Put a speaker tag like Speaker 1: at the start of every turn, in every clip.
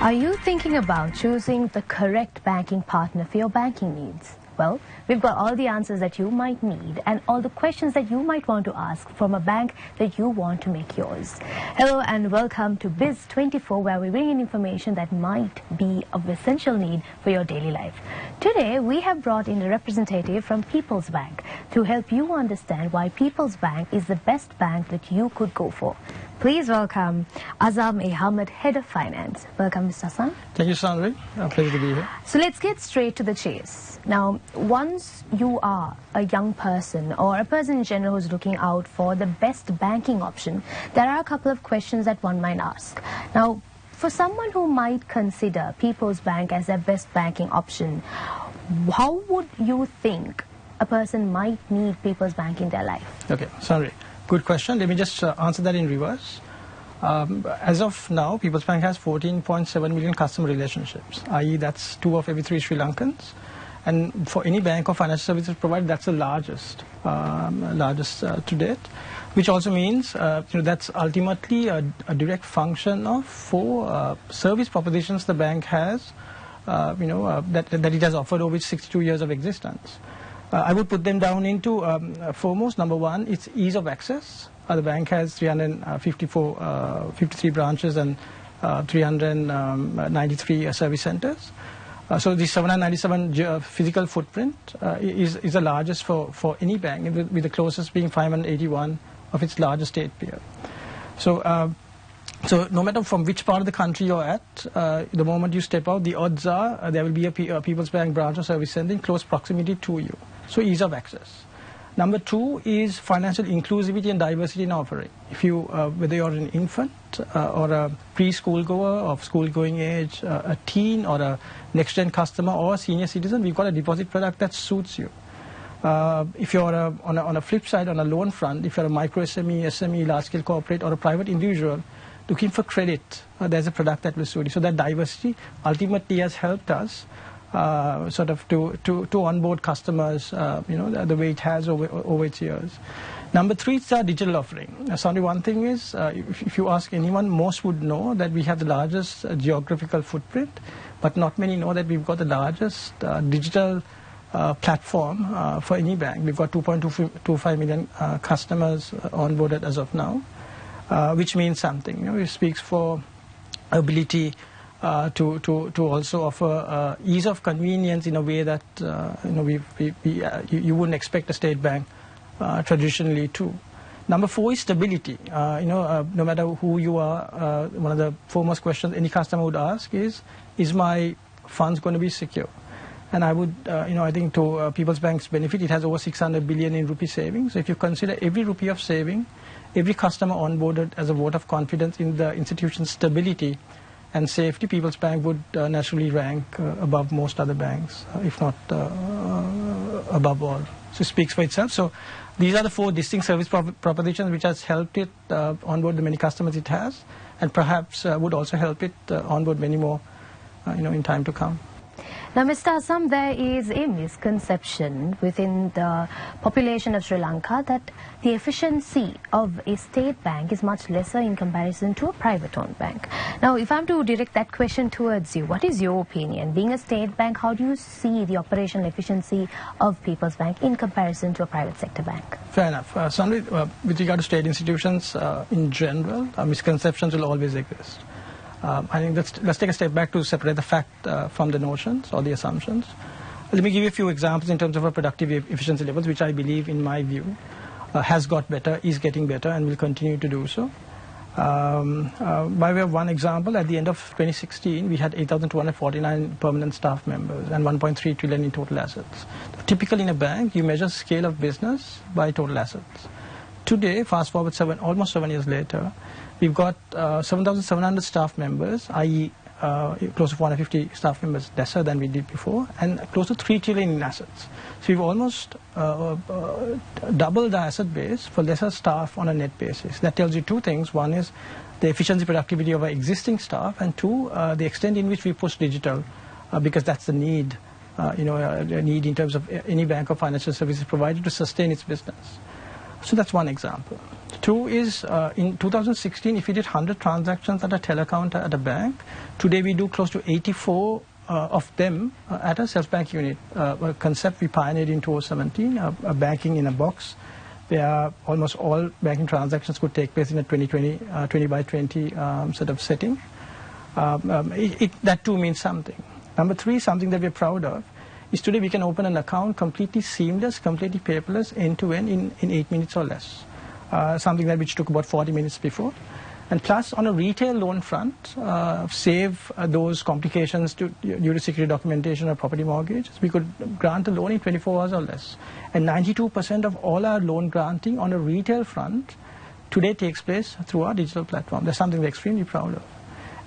Speaker 1: Are you thinking about choosing the correct banking partner for your banking needs? Well, we've got all the answers that you might need and all the questions that you might want to ask from a bank that you want to make yours. Hello and welcome to Biz 24, where we bring in information that might be of essential need for your daily life. Today, we have brought in a representative from People's Bank to help you understand why People's Bank is the best bank that you could go for. Please welcome Azzam A Ahamat, Head of Finance. Welcome, Mr. Azzam.
Speaker 2: Thank you, Sandri. A pleasure to be here.
Speaker 1: So let's get straight to the chase. Now, once you are a young person or a person in general who's looking out for the best banking option, there are a couple of questions that one might ask. Now, for someone who might consider People's Bank as their best banking option, how would you think a person might need People's Bank in their life?
Speaker 2: Okay, Sandri. Good question. Let me just answer that in reverse. As of now, People's Bank has 14.7 million customer relationships, i.e. that's 2 of every 3 Sri Lankans. And for any bank or financial services provider, that's the largest to date, which also means that's ultimately a direct function of 4 service propositions the bank has, that it has offered over its 62 years of existence. I would put them down into foremost. Number one, it's ease of access. The bank has 53 branches and 393 service centers. So the 797 physical footprint is the largest for any bank, with the closest being 581 of its largest state peer. So no matter from which part of the country you're at, the moment you step out, the odds are there will be a People's Bank branch or service center in close proximity to you. So ease of access. Number 2 is financial inclusivity and diversity in offering. If you, whether you're an infant or a preschool goer of school-going age, a teen or a next-gen customer or a senior citizen, we've got a deposit product that suits you. If you're on a flip side, on a loan front, if you're a micro SME, large-scale corporate or a private individual looking for credit, there's a product that will suit you. So that diversity ultimately has helped us sort of to onboard customers, the way it has over its years. Number 3 is our digital offering. Sorry, one thing is, if you ask anyone, most would know that we have the largest geographical footprint, but not many know that we've got the largest digital platform for any bank. We've got 2.25 million customers onboarded as of now, which means something. It speaks for ability to also offer ease of convenience in a way that you wouldn't expect a state bank traditionally to. Number 4 is stability. No matter who you are, one of the foremost questions any customer would ask is my funds going to be secure? And I would, I think to People's Bank's benefit, it has over 600 billion in rupee savings. So if you consider every rupee of saving, every customer onboarded as a vote of confidence in the institution's stability and safety, People's Bank would naturally rank above most other banks, if not above all. So it speaks for itself. So these are the 4 distinct service propositions which has helped it onboard the many customers it has, and perhaps would also help it onboard many more, in time to come.
Speaker 1: Now, Mr. Azzam, there is a misconception within the population of Sri Lanka that the efficiency of a state bank is much lesser in comparison to a private-owned bank. Now, if I'm to direct that question towards you, what is your opinion? Being a state bank, how do you see the operational efficiency of People's Bank in comparison to a private sector bank?
Speaker 2: Fair enough. Sandri, with regard to state institutions in general, misconceptions will always exist. I think let's take a step back to separate the fact from the notions or the assumptions. Let me give you a few examples in terms of our productive efficiency levels, which I believe, in my view, has got better, is getting better, and will continue to do so. By way of one example, at the end of 2016, we had 8,249 permanent staff members and 1.3 trillion in total assets. Typically in a bank, you measure scale of business by total assets. Today, fast forward almost 7 years later, we've got 7,700 staff members, i.e. Close to 450 staff members lesser than we did before, and close to 3 trillion in assets. So we've almost doubled the asset base for lesser staff on a net basis. That tells you 2 things. One is the efficiency productivity of our existing staff, and 2, the extent in which we push digital, because that's the need, a need in terms of any bank or financial services provider to sustain its business. So that's one example. Two is in 2016, if we did 100 transactions at a telecounter at a bank, today we do close to 84 of them at a self-bank unit, a concept we pioneered in 2017, a banking in a box, where almost all banking transactions could take place in a 20 by 20 sort of setting. That too means something. Number three, something that we're proud of, is today we can open an account completely seamless, completely paperless, end-to-end in 8 minutes or less. Something that which took about 40 minutes before. And plus, on a retail loan front, save those complications due to security documentation or property mortgages, we could grant a loan in 24 hours or less. And 92% of all our loan granting on a retail front today takes place through our digital platform. That's something we're extremely proud of.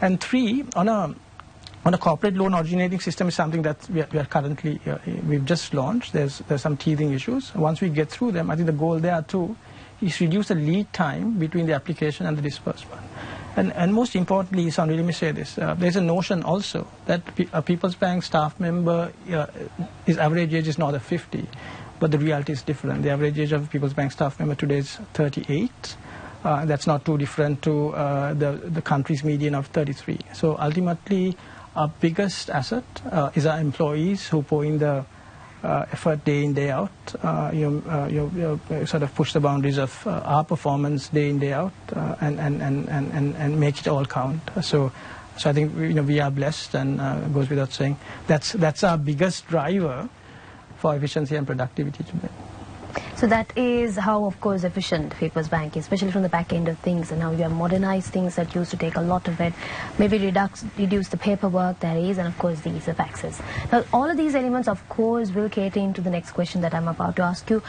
Speaker 2: And three, on a corporate loan originating system is something that we are currently, we've just launched. There's some teething issues. Once we get through them, I think the goal there too is reduce the lead time between the application and the disbursement. And most importantly, Sandri, let me say this, there's a notion also that a People's Bank staff member, his average age is not a 50, but the reality is different. The average age of a People's Bank staff member today is 38. That's not too different to the country's median of 33. So ultimately, our biggest asset is our employees who pour in the effort day in, day out, sort of push the boundaries of our performance day in, day out, and make it all count. So I think we are blessed, and goes without saying that's our biggest driver for efficiency and productivity today.
Speaker 1: So that is how, of course, efficient People's Bank is, especially from the back end of things. And now you have modernized things that used to take a lot of it, maybe reduce the paperwork there is, and of course the ease of access. Now, all of these elements, of course, will cater into the next question that I'm about to ask you.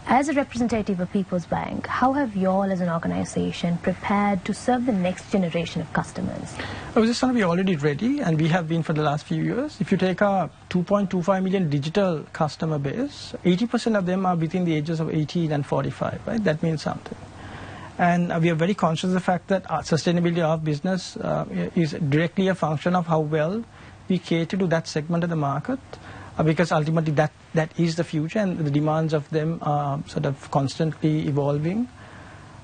Speaker 1: As a representative of People's Bank, how have you all as an organization prepared to serve the next generation of customers?
Speaker 2: Well, this is something we're already ready, and we have been for the last few years. If you take our 2.25 million digital customer base, 80% of them are between the ages of 18 and 45, right? That means something. And we are very conscious of the fact that our sustainability of business is directly a function of how well we cater to that segment of the market, because ultimately that is the future, and the demands of them are sort of constantly evolving.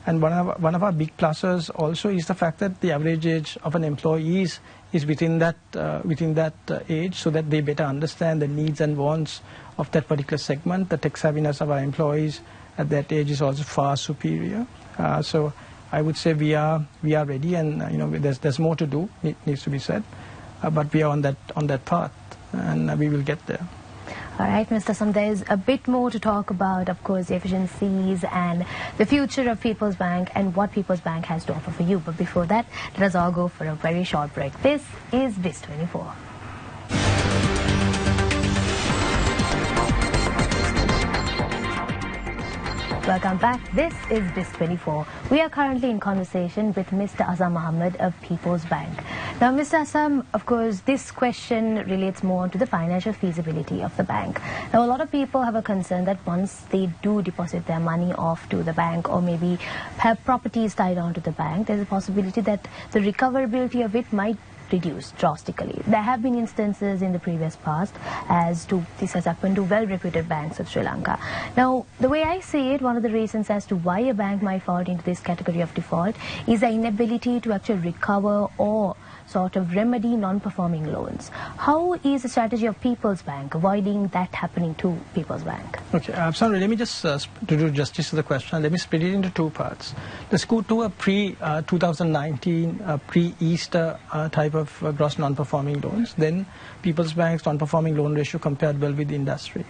Speaker 2: And one of our big pluses also is the fact that the average age of an employee is within that age, so that they better understand the needs and wants of that particular segment. The tech savviness of our employees at that age is also far superior. So I would say we are ready, and there's more to do. It needs to be said, but we are on that path, and we will get there.
Speaker 1: All right, Mr. Azzam, there's a bit more to talk about, of course, the efficiencies and the future of People's Bank and what People's Bank has to offer for you. But before that, let us all go for a very short break. This is Biz 24. Welcome back. This is Biz 24. We are currently in conversation with Mr. Azzam A Ahamat of People's Bank. Now, Mr. Azzam, of course, this question relates more to the financial feasibility of the bank. Now, a lot of people have a concern that once they do deposit their money off to the bank, or maybe have properties tied on to the bank, there's a possibility that the recoverability of it might reduce drastically. There have been instances in the previous past as to this has happened to well-reputed banks of Sri Lanka. Now, the way I see it, one of the reasons as to why a bank might fall into this category of default is the inability to actually recover or sort of remedy non-performing loans. How is the strategy of People's Bank avoiding that happening to People's Bank? Okay,
Speaker 2: sorry, let me just, to do justice to the question, let me split it into two parts. Let's go to a pre-2019, pre-Easter type of gross non-performing loans. Then People's Bank's non-performing loan ratio compared well with the industry.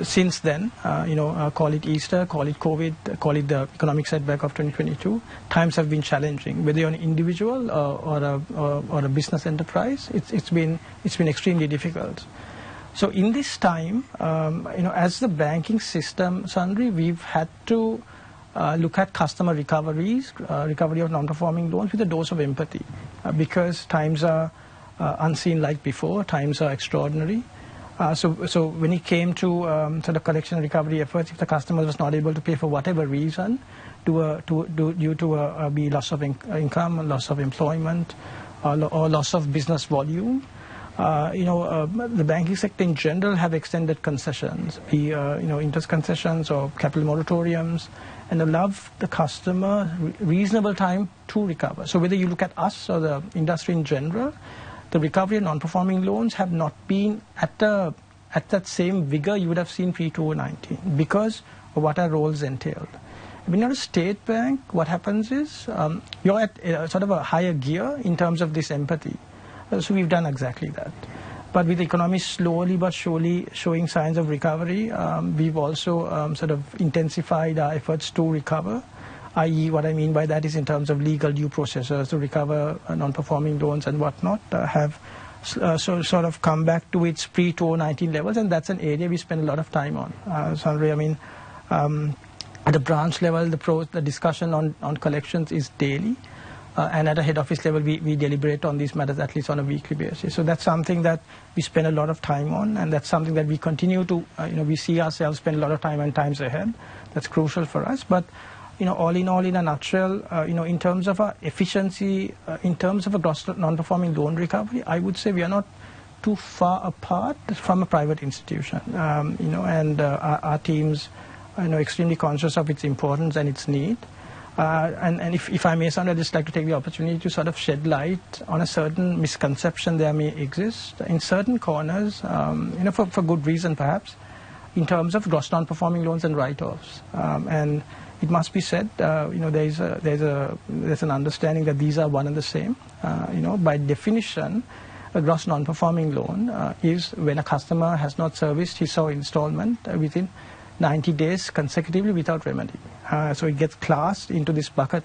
Speaker 2: Since then, call it Easter, call it COVID, call it the economic setback of 2022, times have been challenging. Whether you're an individual or a business enterprise, it's been extremely difficult. So in this time, as the banking system, Sandri, we've had to look at customer recovery of non-performing loans with a dose of empathy, because times are unseen like before, times are extraordinary. So when it came to sort of collection and recovery efforts, if the customer was not able to pay for whatever reason, due to be loss of income, loss of employment, or loss of business volume, the banking sector in general have extended concessions, be interest concessions or capital moratoriums, and allow the customer reasonable time to recover. So whether you look at us or the industry in general, the recovery of non-performing loans have not been at that same vigor you would have seen pre-2019 because of what our roles entailed. When you're a state bank, what happens is you're at sort of a higher gear in terms of this empathy. So we've done exactly that. But with the economy slowly but surely showing signs of recovery, we've also sort of intensified our efforts to recover, i.e. what I mean by that is in terms of legal due processes to recover non-performing loans and whatnot, have sort of come back to its pre-2019 levels, and that's an area we spend a lot of time on. Sandra, I mean, at the branch level, the discussion on collections is daily. And at a head office level, we deliberate on these matters at least on a weekly basis. So that's something that we spend a lot of time on, and that's something that we continue to, we see ourselves spend a lot of time and times ahead. That's crucial for us. But, all in all, in a nutshell, in terms of our efficiency, in terms of a gross non-performing loan recovery, I would say we are not too far apart from a private institution. And our teams, extremely conscious of its importance and its need. And if I may, Sandra, I'd just like to take the opportunity to sort of shed light on a certain misconception there may exist in certain corners, for good reason perhaps, in terms of gross non-performing loans and write-offs. And it must be said, there's an understanding that these are one and the same. By definition, a gross non-performing loan is when a customer has not serviced his or installment within 90 days consecutively without remedy. So it gets classed into this bucket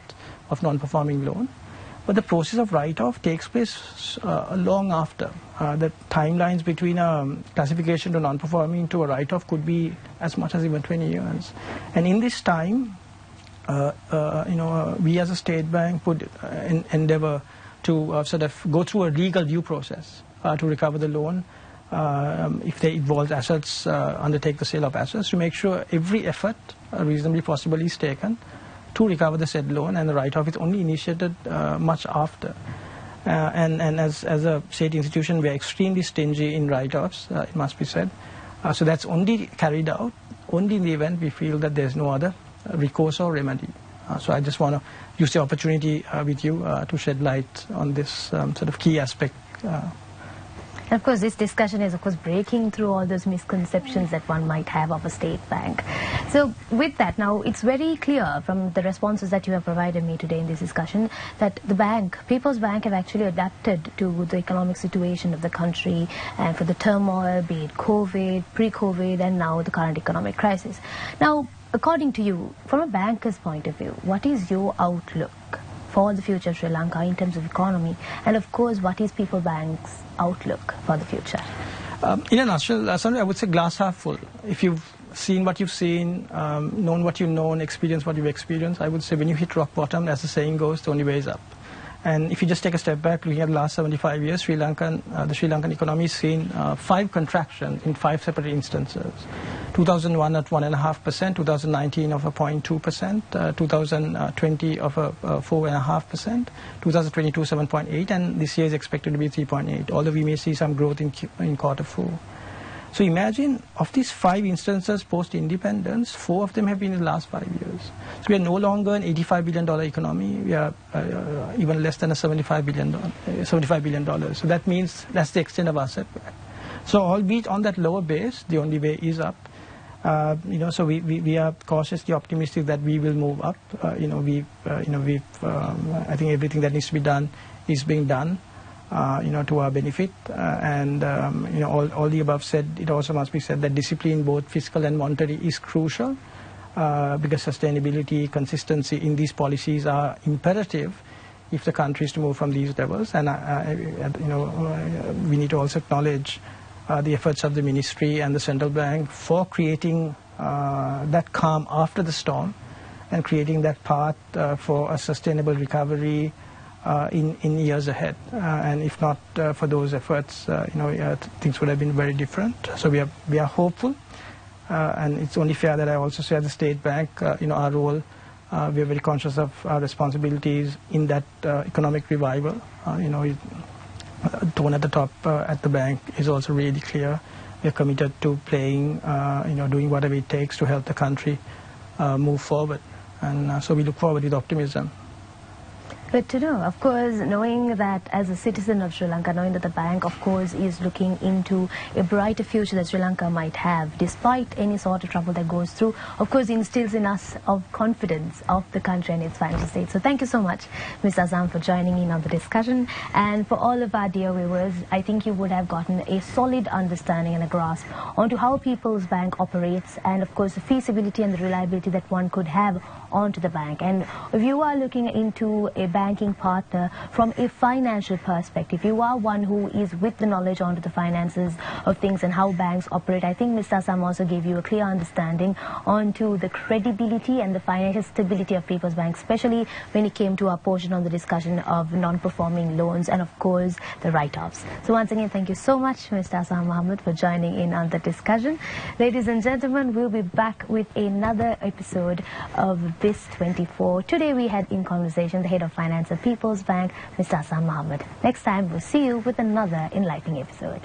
Speaker 2: of non-performing loan. But the process of write-off takes place long after. The timelines between a classification to non-performing to a write-off could be as much as even 20 years. And in this time, we as a state bank would endeavor to sort of go through a legal due process to recover the loan. If they involve assets, undertake the sale of assets, to make sure every effort reasonably possible is taken to recover the said loan, and the write-off is only initiated much after. And as a state institution, we are extremely stingy in write-offs, it must be said. So that's only carried out only in the event we feel that there's no other recourse or remedy. So I just want to use the opportunity with you to shed light on this sort of key aspect.
Speaker 1: And of course, this discussion is, of course, breaking through all those misconceptions that one might have of a state bank. So with that, now, it's very clear from the responses that you have provided me today in this discussion that the bank, People's Bank, have actually adapted to the economic situation of the country and for the turmoil, be it COVID, pre-COVID, and now the current economic crisis. Now, according to you, from a banker's point of view, what is your outlook for the future of Sri Lanka in terms of economy, and of course, what is People Bank's outlook for the future?
Speaker 2: In a nutshell, Sandra, I would say glass half full. If you've seen what you've seen, known what you've known, experienced what you've experienced, I would say when you hit rock bottom, as the saying goes, the only way is up. And if you just take a step back, looking at the last 75 years, the Sri Lankan economy has seen 5 contractions in 5 separate instances. 2001 at 1.5%, 2019 of a 0.2%, 2020 of a 4.5%, 2022 7.8%, and this year is expected to be 3.8%, although we may see some growth in Q4. So imagine, of these 5 instances post-independence, 4 of them have been in the last 5 years. So we are no longer an $85 billion economy. We are even less than a $75 billion. So that means that's the extent of our setback. So albeit on that lower base, the only way is up. So we are cautiously optimistic that we will move up. I think everything that needs to be done is being done. To our benefit, all the above said, it also must be said that discipline, both fiscal and monetary, is crucial because sustainability, consistency in these policies are imperative if the country is to move from these levels. And we need to also acknowledge the efforts of the ministry and the central bank for creating that calm after the storm and creating that path for a sustainable recovery in years ahead, and if not for those efforts, things would have been very different. So we are hopeful, and it's only fair that I also say, as the state bank, our role, we are very conscious of our responsibilities in that economic revival. The tone at the top at the bank is also really clear. We are committed to playing, doing whatever it takes to help the country move forward. And so we look forward with optimism.
Speaker 1: Good to know. Of course, knowing that as a citizen of Sri Lanka, knowing that the bank, of course, is looking into a brighter future that Sri Lanka might have, despite any sort of trouble that goes through, of course, instills in us of confidence of the country and its financial state. So thank you so much, Ms. Azzam, for joining in on the discussion. And for all of our dear viewers, I think you would have gotten a solid understanding and a grasp onto how People's Bank operates and, of course, the feasibility and the reliability that one could have onto the bank. And if you are looking into a banking partner from a financial perspective, you are one who is with the knowledge onto the finances of things and how banks operate, I think Mr. Azzam also gave you a clear understanding onto the credibility and the financial stability of People's Bank, especially when it came to our portion on the discussion of non-performing loans and, of course, the write-offs. So once again, thank you so much, Mr. Azzam A Ahamat, for joining in on the discussion. Ladies and gentlemen, we'll be back with another episode of Biz 24. Today we had in conversation the head of finance of People's Bank, Mr. Azzam A Ahamat. Next time we'll see you with another enlightening episode.